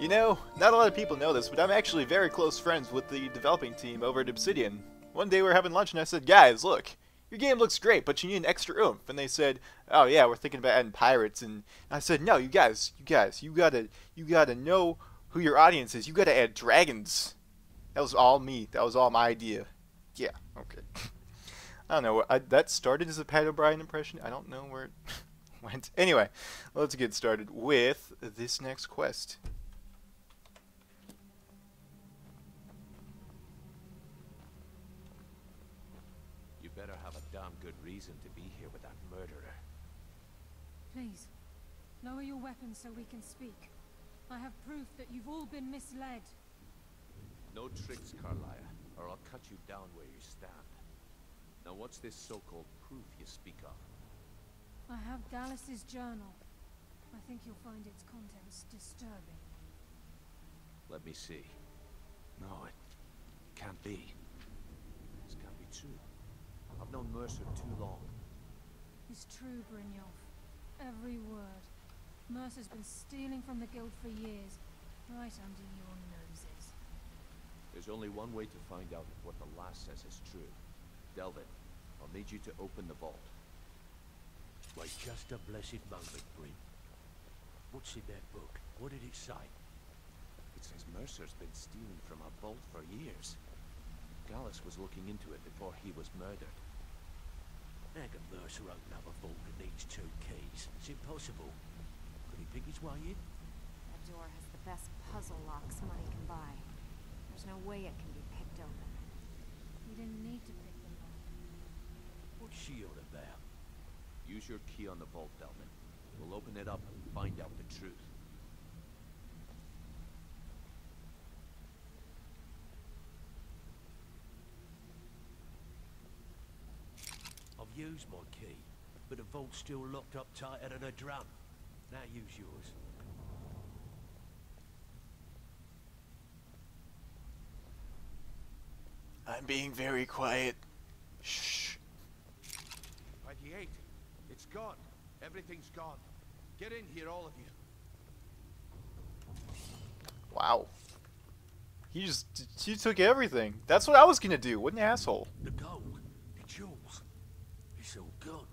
You know, not a lot of people know this, but I'm actually very close friends with the developing team over at Obsidian. One day we were having lunch and I said, guys, look, your game looks great, but you need an extra oomph. And they said, oh yeah, we're thinking about adding pirates. And I said, no, you guys, you gotta know who your audience is. You gotta add dragons. That was all me. That was all my idea. Yeah, okay. I don't know. That started as a Pat O'Brien impression. I don't know where it went. Anyway, let's get started with this next quest. You better have a damn good reason to be here with that murderer. Please, lower your weapons so we can speak. I have proof that you've all been misled. No tricks, Carlia, or I'll cut you down where you stand. Now what's this so-called proof you speak of? I have Dallas's journal. I think you'll find its contents disturbing. Let me see. No, it can't be. This can't be true. I've known Mercer too long. It's true, Brynjolf. Every word. Mercer's been stealing from the guild for years, right under your noses. There's only one way to find out if what the lass says is true. Delvin, I'll need you to open the vault. Wait just a blessed moment, Bryn. What's in that book? What did it say? It says Mercer's been stealing from our vault for years. Gallus was looking into it before he was murdered. How can Mercer open up a vault that needs 2 keys? It's impossible. Could he pick his way in? That door has the best puzzle locks money can buy. There's no way it can be picked open. You didn't need to pick them up. What's she on about? Use your key on the vault, Delvin. We'll open it up and find out the truth. I've used my key, but the vault's still locked up tighter than a drum. Now use yours. I'm being very quiet. Shh. 98. It's gone. Everything's gone. Get in here, all of you. Wow. He took everything. That's what I was gonna do. What an asshole. The gold, the jewels, it's all gone.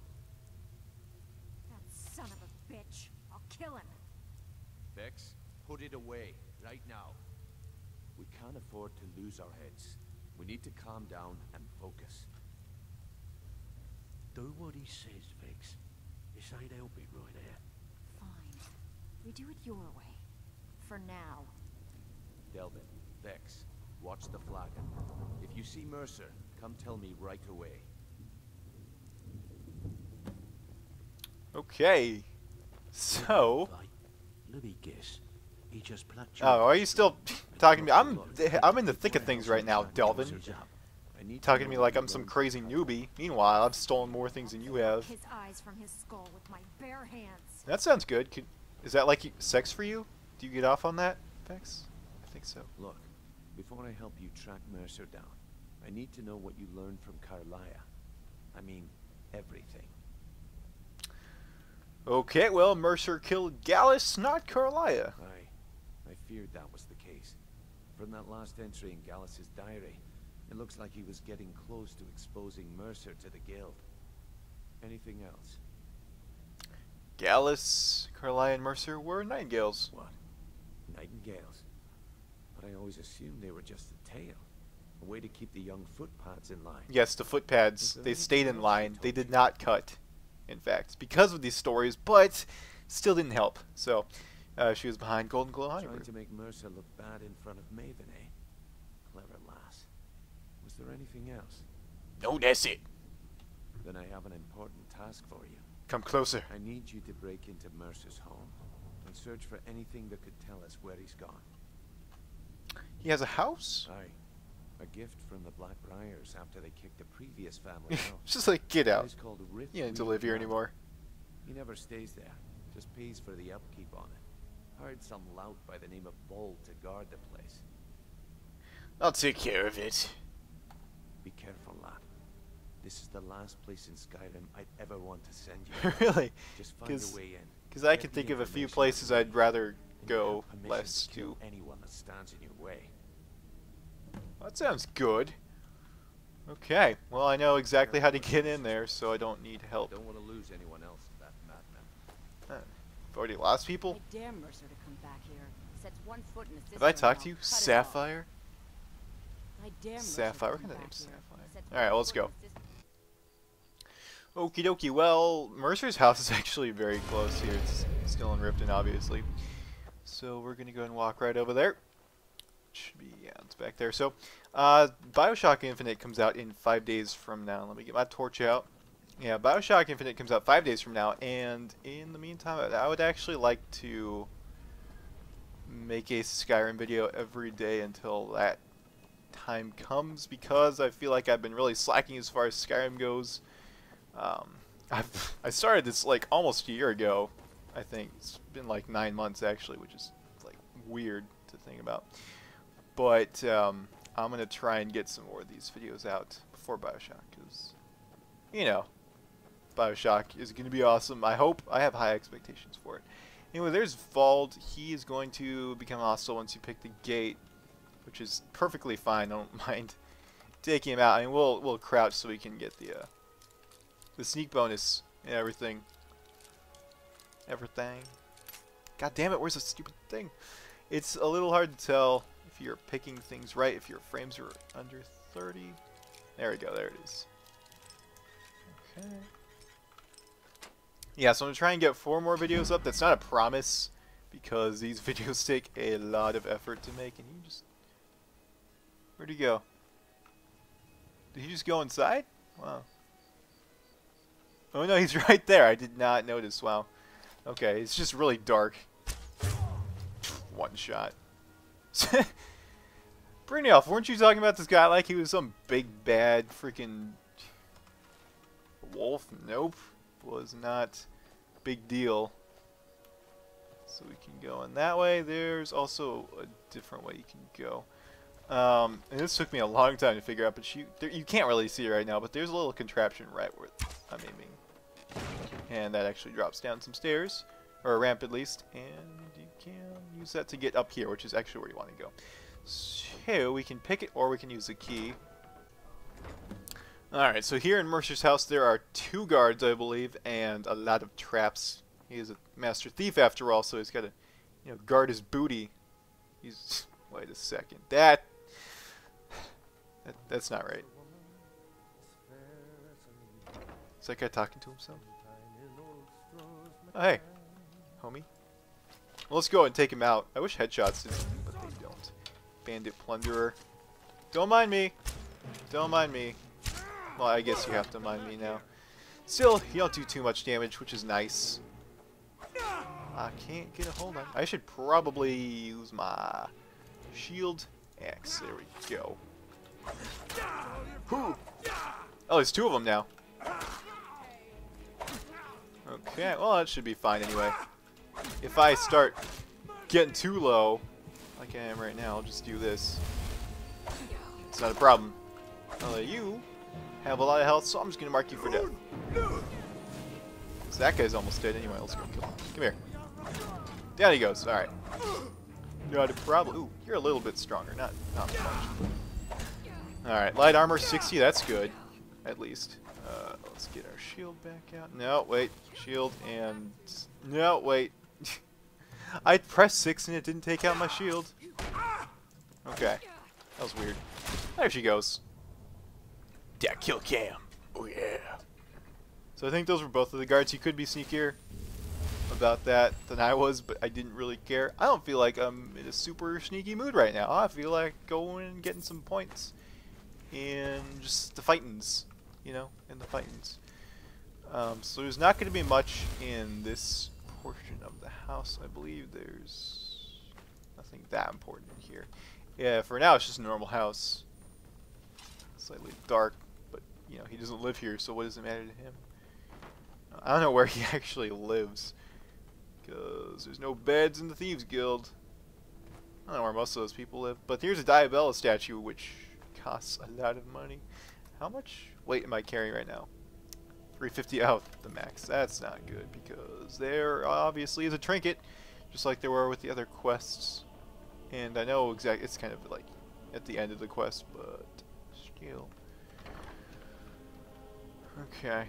That son of a bitch. I'll kill him. Vex, put it away, right now. We can't afford to lose our heads. We need to calm down and focus. Do what he says, Vex. This ain't helping right now. Fine. We do it your way. For now. Delvin, Vex, watch the flagon. If you see Mercer, come tell me right away. Okay. So. Right. Let me guess. He just plucked Oh, are you still talking to me? I'm in the thick of things right now, Delvin. Talking to me like I'm some crazy newbie. Meanwhile, I've stolen more things than you have. His eyes from his skull with my bare hands. That sounds good. Is that like sex for you? Do you get off on that, Vex? I think so. Look, before I help you track Mercer down, I need to know what you learned from Carlia. I mean, everything. Okay, well, Mercer killed Gallus, not Carlia. I feared that was the case. From that last entry in Gallus's diary, it looks like he was getting close to exposing Mercer to the guild. Anything else? Gallus, Carlia, and Mercer were nightingales. What? Nightingales? But I always assumed they were just a tale. A way to keep the young footpads in line. Yes, the footpads. They stayed in line. They did not cut, in fact, because of these stories, but still didn't help. So, she was behind Golden Glow Honey. Trying to make Mercer look bad in front of Maven, eh? Clever lass. Was there anything else? No, that's it. Then I have an important task for you. Come closer. I need you to break into Mercer's home and search for anything that could tell us where he's gone. He has a house? Aye. A gift from the Blackbriars after they kicked the previous family out. Just like, get out. It's called Rift. You don't need to live here anymore. He never stays there. Just pays for the upkeep on it. Hired some lout by the name of Bold to guard the place. I'll take care of it. Be careful, lad. This is the last place in Skyrim I'd ever want to send you. Really? Just find a way in. Because I can think of a few places I'd rather And you go have permission less to kill to... anyone that stands in your way. That sounds good. Okay, well I know exactly how to get in there, so I don't need help. Don't want to lose anyone else to that madman. I've already lost people? I dare Mercer to come back here. Sets one foot in the Have I cistern talked and to you? I'll cut it off. Sapphire? I dare Mercer Sapphire? to What come kind of back name's here. Sapphire? Sets Alright, one let's foot in go. the cistern. Okie dokie, well, Mercer's house is actually very close here. It's still in Ripton, obviously. So we're gonna go and walk right over there. Should be, yeah, it's back there. So, Bioshock Infinite comes out in 5 days from now. Let me get my torch out. Yeah, Bioshock Infinite comes out 5 days from now, and in the meantime, I would actually like to make a Skyrim video every day until that time comes, because I feel like I've been really slacking as far as Skyrim goes. I started this like almost a year ago, I think. It's been like 9 months actually, which is like weird to think about. But I'm going to try and get some more of these videos out before Bioshock, because, you know, Bioshock is going to be awesome. I hope. I have high expectations for it. Anyway, there's Vald. He is going to become hostile once you pick the gate, which is perfectly fine. I don't mind taking him out. I mean, we'll crouch so we can get the sneak bonus and everything. God damn it, where's the stupid thing? It's a little hard to tell if you're picking things right, if your frames are under 30. There we go, there it is. Okay. Yeah, so I'm going to try and get 4 more videos up. That's not a promise, because these videos take a lot of effort to make. And he just... Where'd he go? Did he just go inside? Wow. Oh no, he's right there. I did not notice. Wow. Okay, it's just really dark. One shot. Brynjolf, weren't you talking about this guy like he was some big bad freaking wolf? Nope. Was not. Big deal. So we can go in that way. There's also a different way you can go. And this took me a long time to figure out, but you can't really see it right now, but there's a little contraption right where I'm aiming. And that actually drops down some stairs, or a ramp at least, and you can use that to get up here, which is actually where you want to go. So we can pick it, or we can use the key. Alright, so here in Mercer's house there are 2 guards, I believe, and a lot of traps. He is a master thief after all, so he's got to, you know, guard his booty. He's... Wait a second. That's not right. Is that guy talking to himself? Oh, hey, homie. Well, let's go and take him out. I wish headshots did something, but they don't. Bandit plunderer. Don't mind me. Don't mind me. Well, I guess you have to mind me now. Still, you don't do too much damage, which is nice. I can't get a hold on. I should probably use my shield axe. There we go. Oh, there's 2 of them now. Okay, well that should be fine anyway. If I start getting too low, like I am right now, I'll just do this. It's not a problem. Although you have a lot of health, so I'm just gonna mark you for death. So that guy's almost dead anyway. Let's go kill him. Come here. Down he goes. All right. Not a problem. Ooh, you're a little bit stronger. Not much. All right, light armor 60. That's good, at least. Let's get our shield back out. No, wait. Shield and... No, wait. I pressed 6 and it didn't take out my shield. Okay. That was weird. There she goes. Yeah, kill cam. Oh, yeah. So I think those were both of the guards. You could be sneakier about that than I was, but I didn't really care. I don't feel like I'm in a super sneaky mood right now. I feel like going and getting some points in just the fightings. You know, in the fightings. So there's not going to be much in this portion of the house. I believe there's nothing that important in here. Yeah, for now it's just a normal house. Slightly dark, but you know, he doesn't live here, so what does it matter to him? I don't know where he actually lives, because there's no beds in the Thieves Guild. I don't know where most of those people live. But here's a Diabella statue, which costs a lot of money. How much weight am I carrying right now? 350 out the max. That's not good, because there obviously is a trinket just like there were with the other quests. And I know exactly, it's kind of like at the end of the quest, but still. Okay.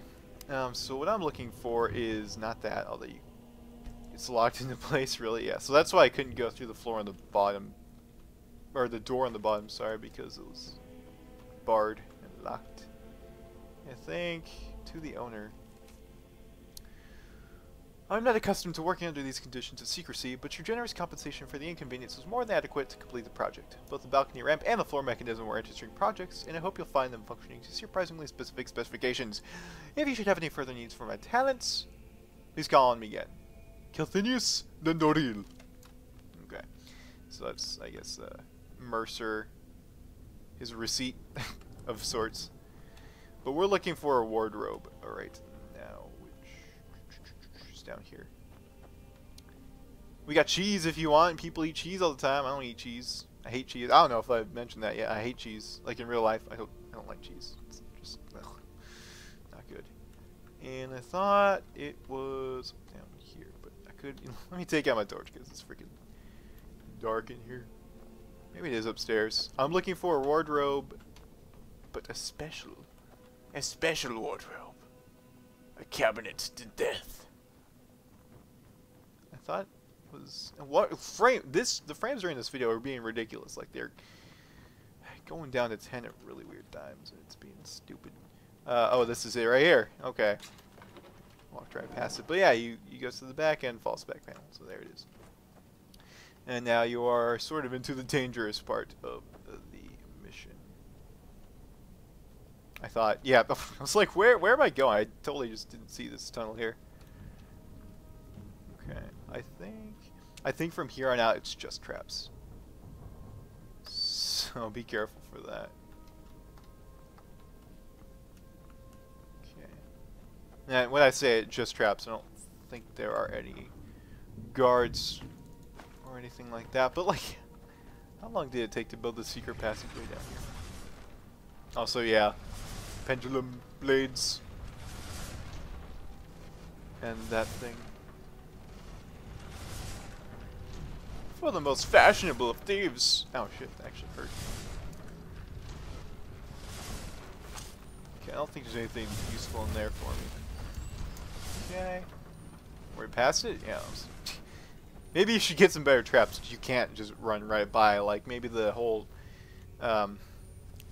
So what I'm looking for is not that, although it's locked into place, really. Yeah. So that's why I couldn't go through the floor on the bottom, or the door on the bottom. Sorry, because it was barred and locked. I think to the owner. I'm not accustomed to working under these conditions of secrecy, but your generous compensation for the inconvenience was more than adequate to complete the project. Both the balcony ramp and the floor mechanism were interesting projects, and I hope you'll find them functioning to surprisingly specific specifications. If you should have any further needs for my talents, please call on me again. Kelthinius Dendoril. Okay. So that's, I guess, Mercer, his receipt of sorts. But we're looking for a wardrobe. Alright, now, which is down here. We got cheese if you want. People eat cheese all the time. I don't eat cheese. I hate cheese. I don't know if I've mentioned that yet. I hate cheese. Like in real life, I don't like cheese. It's just ugh, not good. And I thought it was down here, but I could. Let me take out my torch because it's freaking dark in here. Maybe it is upstairs. I'm looking for a wardrobe, but a special wardrobe. A cabinet to death. I thought it was what frame the frames during this video are being ridiculous. Like they're going down to 10 at really weird times. It's being stupid. Oh, this is it right here. Okay. Walked right past it. But yeah, you go to the back and false back panel. So there it is. And now you are sort of into the dangerous part of the mission. I thought, yeah, I was like, where am I going? I totally just didn't see this tunnel here. Okay, I think from here on out it's just traps. So be careful for that. Okay. And when I say just traps, I don't think there are any guards or anything like that. But like, how long did it take to build the secret passageway down here? Also, yeah, pendulum blades and that thing. For the most fashionable of thieves. Oh shit, that actually hurt. Okay, I don't think there's anything useful in there for me. Okay. We're past it? Yeah. Maybe you should get some better traps. You can't just run right by. Like maybe the whole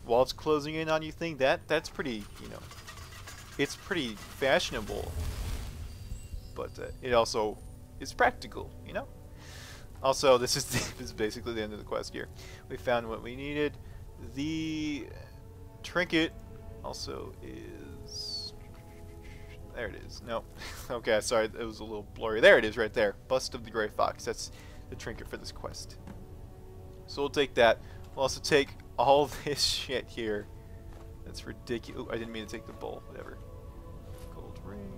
walls closing in on you thing. That's pretty, you know, it's pretty fashionable. But it also is practical, you know. Also, this is basically the end of the quest here. We found what we needed. The trinket also is... There it is. No. Okay, sorry, it was a little blurry. There it is right there. Bust of the Grey Fox. That's the trinket for this quest. So we'll take that. We'll also take all this shit here. That's ridiculous. Ooh, I didn't mean to take the bowl. Whatever. Gold ring.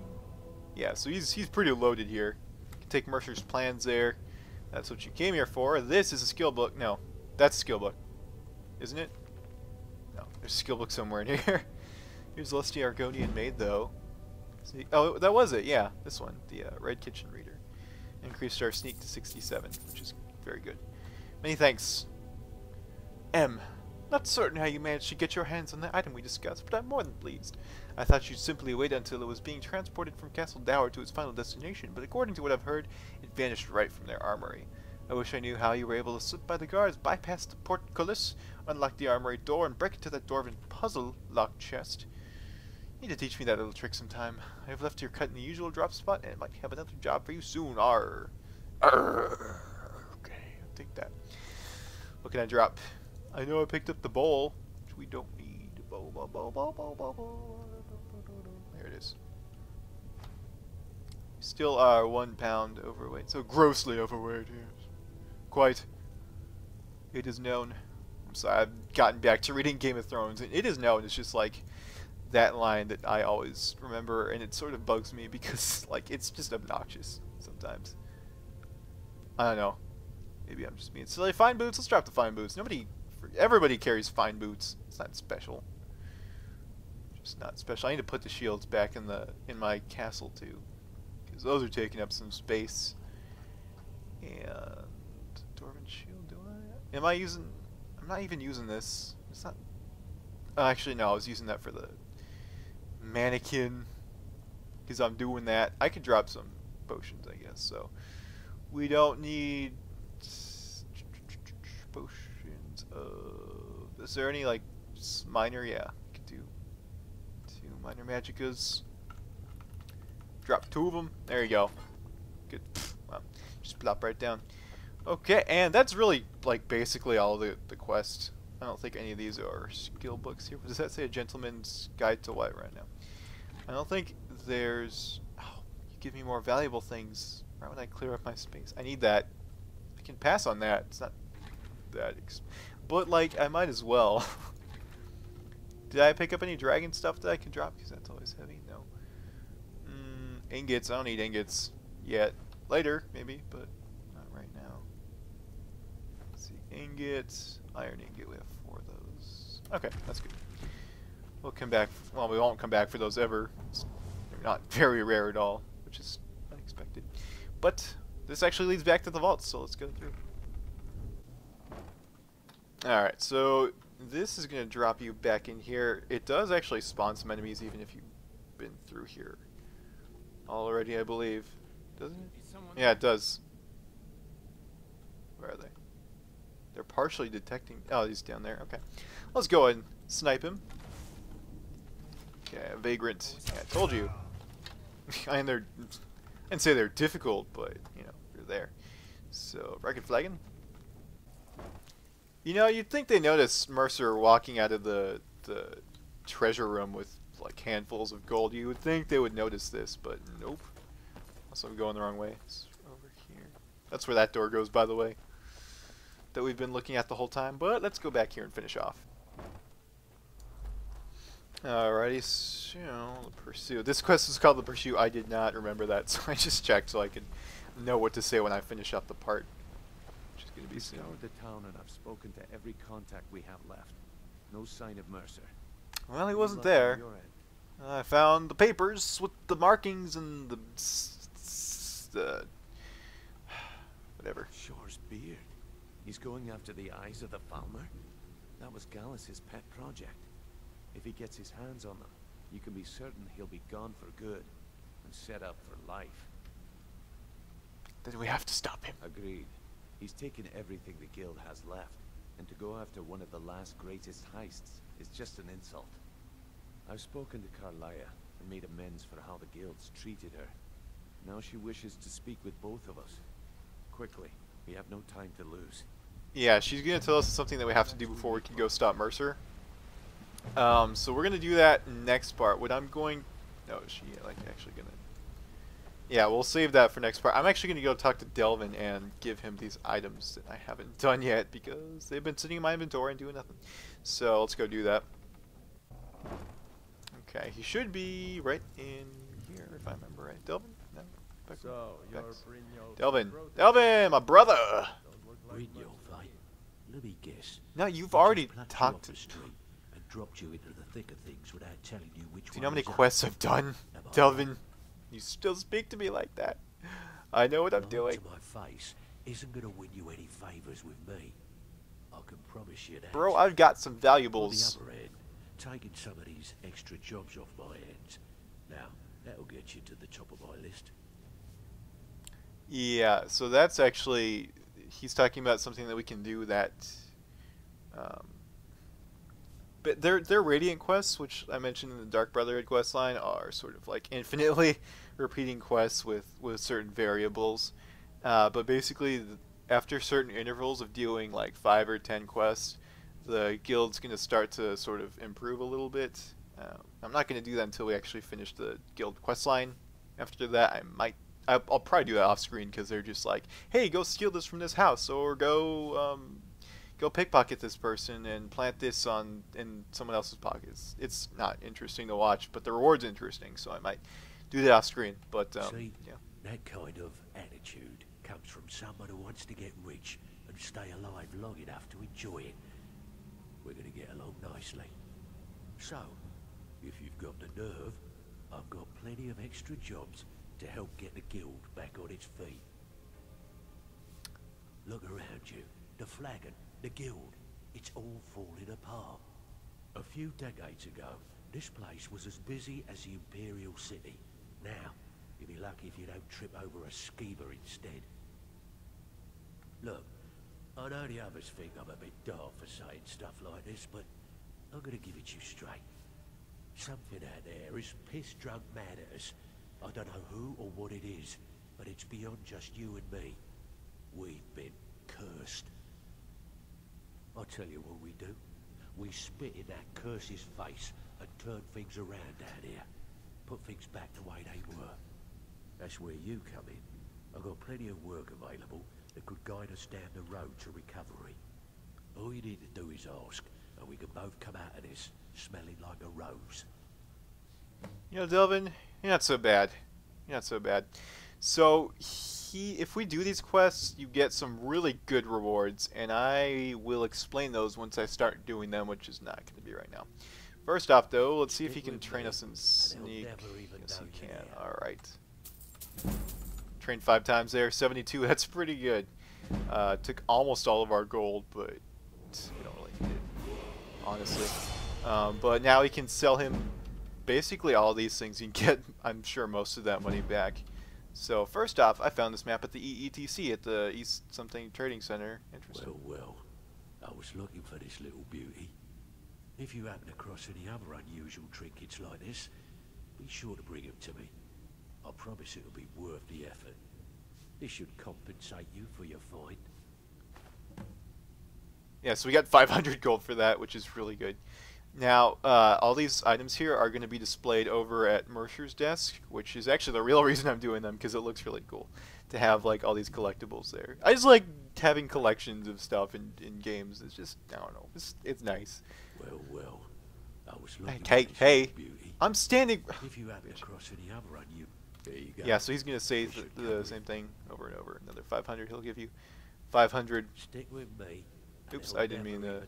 Yeah, so he's pretty loaded here. You can take Mercer's plans there. That's what you came here for. This is a skill book. No, that's a skill book. Isn't it? No, there's a skill book somewhere in here. Here's Lusty Argonian Maid, though. See, oh, that was it. Yeah, this one. The Red Kitchen Reader. Increased our sneak to 67, which is very good. Many thanks. M. Not certain how you managed to get your hands on the item we discussed, but I'm more than pleased. I thought you'd simply wait until it was being transported from Castle Dower to its final destination, but according to what I've heard, it vanished right from their armory. I wish I knew how you were able to slip by the guards, bypass the portcullis, unlock the armory door, and break into that dwarven puzzle locked chest. You need to teach me that little trick sometime. I have left your cut in the usual drop spot, and might have another job for you soon. Arr. Arr. Okay, I'll take that. What can I drop? I know I picked up the bowl, which we don't need. There it is. Still are 1 pound overweight, so grossly overweight, yes. Quite. It is known. I'm sorry, I've gotten back to reading Game of Thrones, and it is known. It's just like that line that I always remember, and it sort of bugs me because like it's just obnoxious sometimes. I don't know. Maybe I'm just being silly. Fine boots. Let's drop the fine boots. Everybody carries fine boots. It's not special. Just not special. I need to put the shields back in my castle too, because those are taking up some space. And Dwarven Shield, do I? Am I using... I'm not even using this. It's not... Oh, actually, no, I was using that for the mannequin. Because I'm doing that. I could drop some potions, I guess, so... We don't need... potions of... Is there any, like, minor? Yeah, I could do 2 minor magicas. Drop 2 of them. There you go. Good. Wow. Just plop right down. Okay, and that's really, like, basically all the quest. I don't think any of these are skill books here. Does that say A Gentleman's Guide to what right now? I don't think there's... Oh, you give me more valuable things right when I clear up my space. I need that. I can pass on that. It's not that but, like, I might as well. Did I pick up any dragon stuff that I can drop? Because that's always heavy. No. Ingots. I don't need ingots yet. Later, maybe, but not right now. Let's see. Ingots. Iron ingot. We have 4 of those. Okay, that's good. We'll come back. Well, we won't come back for those ever. They're not very rare at all, which is unexpected. But this actually leads back to the vaults, so let's go through. Alright, so this is going to drop you back in here. It does actually spawn some enemies even if you've been through here already, I believe. Doesn't it? Yeah, it does. Where are they? They're partially detecting... Oh, he's down there. Okay. Let's go and snipe him. Okay, vagrant. Yeah, I told you. And they're... I didn't say they're difficult, but, you know, they're there. So, record flagging. You know, you'd think they notice Mercer walking out of the treasure room with, like, handfuls of gold. You would think they would notice this, but nope. Also, I'm going the wrong way. It's over here. That's where that door goes, by the way. That we've been looking at the whole time. But let's go back here and finish off. Alrighty, so the pursuit. This quest is called the pursuit. I did not remember that, so I just checked so I could know what to say when I finish up the part. Which is going to be soon. We've scoured the town and I've spoken to every contact we have left. No sign of Mercer. Well, he wasn't there. I found the papers with the markings and the whatever. Shore's beard. He's going after the eyes of the Falmer. That was Gallus's pet project. If he gets his hands on them, you can be certain he'll be gone for good and set up for life. Then we have to stop him. Agreed. He's taken everything the guild has left, and to go after one of the last greatest heists is just an insult. I've spoken to Carlia and made amends for how the guild's treated her. Now she wishes to speak with both of us. Quickly, we have no time to lose. Yeah, she's going to tell us something that we have to do before we can go stop Mercer. So we're going to do that next part. What I'm going... No, is she like actually going to... Yeah, we'll save that for next part. I'm actually going to go talk to Delvin and give him these items that I haven't done yet because they've been sitting in my inventory and doing nothing. So let's go do that. Okay, he should be right in here if I remember right. Delvin? No. Back So, you're back. Brynjolf's Delvin. brother. Delvin, my brother! Don't look like Brynjolf, eh? Let me guess. No, you've He already just plucked you talked off to... the street and dropped you into the thick of things without telling you which Do you know how one many was up. quests I've done, Am I Delvin? You still speak to me like that. I know what I'm Lying doing. to my face isn't going to win you any favours with me. I can promise you that. Bro, I've got some On the valuables. other hand, taking some of these extra jobs off my hands. Now, that'll get you to the top of my list. Yeah, so that's actually... He's talking about something that we can do that... but they're Radiant quests, which I mentioned in the Dark Brotherhood quest line, are sort of like infinitely repeating quests with certain variables. But basically, after certain intervals of doing like 5 or 10 quests, the guild's going to start to sort of improve a little bit. I'm not going to do that until we actually finish the guild quest line. After that, I'll probably do that off screen because they're just like, hey, go steal this from this house, or go pickpocket this person and plant this in someone else's pockets. It's not interesting to watch, but the reward's interesting, so I might do that off screen. But See, yeah. that kind of attitude comes from someone who wants to get rich and stay alive long enough to enjoy it. We're going to get along nicely. So, if you've got the nerve, I've got plenty of extra jobs to help get the guild back on its feet. Look around you. The flagon, the guild, it's all falling apart. A few decades ago, this place was as busy as the Imperial City. Now, you'll be lucky if you don't trip over a skeever instead. Look, I know the others think I'm a bit dark for saying stuff like this, but I'm gonna give it you straight. Something out there is piss-drunk mad at us. I don't know who or what it is, but it's beyond just you and me. We've been cursed. I'll tell you what we do. We spit in that curse's face and turn things around down here. Put things back the way they were. That's where you come in. I've got plenty of work available that could guide us down the road to recovery. All you need to do is ask, and we can both come out of this smelling like a rose. You know, Delvin, you're not so bad. You're not so bad. So, if we do these quests, you get some really good rewards, and I will explain those once I start doing them, which is not going to be right now. First off, though, let's see if he can train us in sneak. Yes, he can. Alright. Trained 5 times there. 72, that's pretty good. Took almost all of our gold, but we don't really need it, honestly. But now we can sell him basically all these things. You can get, I'm sure, most of that money back. So first off, I found this map at the EETC at the East Something Trading Center. Interesting. Well, I was looking for this little beauty. If you happen across any other unusual trinkets like this, be sure to bring them to me. I promise it'll be worth the effort. This should compensate you for your find. Yeah, so we got 500 gold for that, which is really good. Now, all these items here are going to be displayed over at Mercer's desk, which is actually the real reason I'm doing them, because it looks really cool to have like all these collectibles there. I just like having collections of stuff in games. It's just, I don't know, it's nice. Well, I was looking Hey, for beauty. I'm standing. If you happen across any other there you go. Yeah, so he's going to say the same thing over and over. Another 500 he'll give you. 500. Stick with me. Oops, I didn't mean to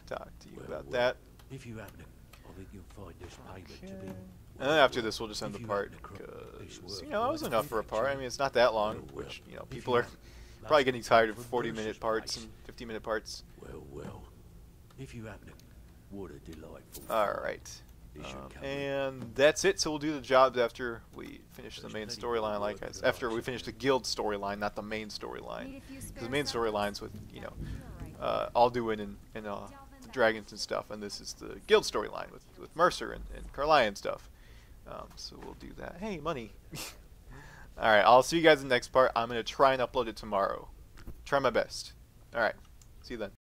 talk to you about that. If you happen to, I think you'll find this payment to be. And then after this, we'll just end the part, because, you know, that was enough for a part. I mean, it's not that long, which, you know, people are probably getting tired of 40-minute parts and 50-minute parts. Well, if you happen to, what a delightful. Alright. And that's it, so we'll do the jobs after we finish the main storyline, like after we finish the guild storyline, not the main storyline. Because the main storyline's with, you know, Alduin and dragons and stuff, and this is the guild storyline with Mercer and Carlia and stuff. So we'll do that. Hey, money. Alright, I'll see you guys in the next part. I'm going to try and upload it tomorrow. Try my best. Alright, see you then.